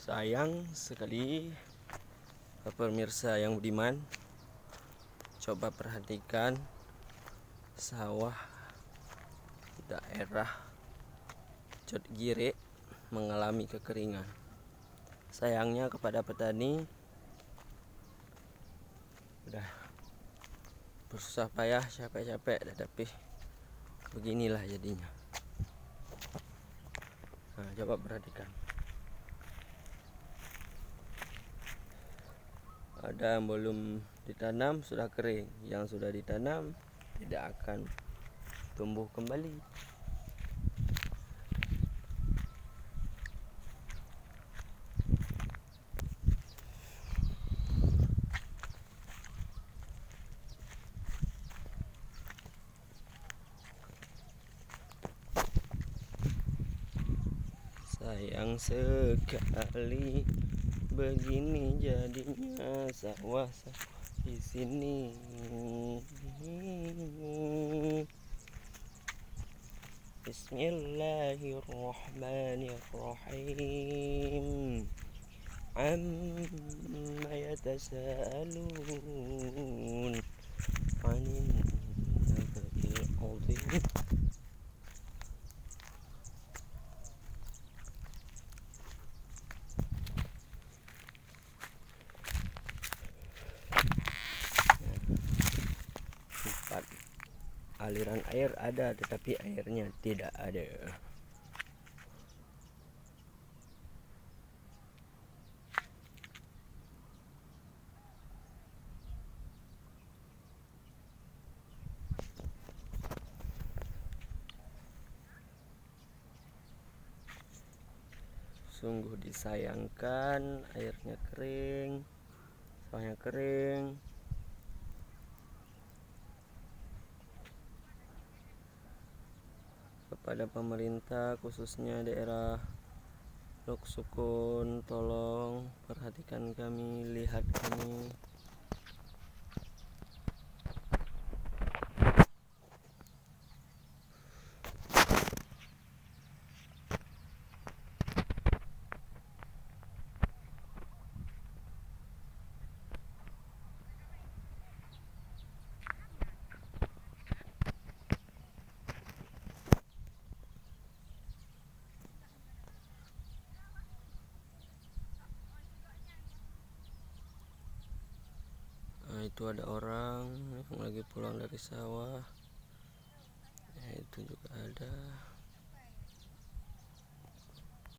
Sayang sekali pemirsa yang budiman, coba perhatikan sawah daerah Cotgire mengalami kekeringan. Sayangnya kepada petani udah bersusah payah, capek-capek, tapi beginilah jadinya. Nah, coba perhatikan. Ada yang belum ditanam sudah kering, yang sudah ditanam tidak akan tumbuh kembali. Sayang sekali begini jadinya sawah-sawah di sini. Bismillahirrahmanirrahim. Amma yatasaalun 'anil naba'il 'adzim. Aliran air ada, tetapi airnya tidak ada. Sungguh disayangkan, airnya kering, sawahnya kering. Kepada pemerintah, khususnya daerah Lok Sukun, tolong perhatikan kami, lihat kami. Itu ada orang yang lagi pulang dari sawah. Itu juga ada.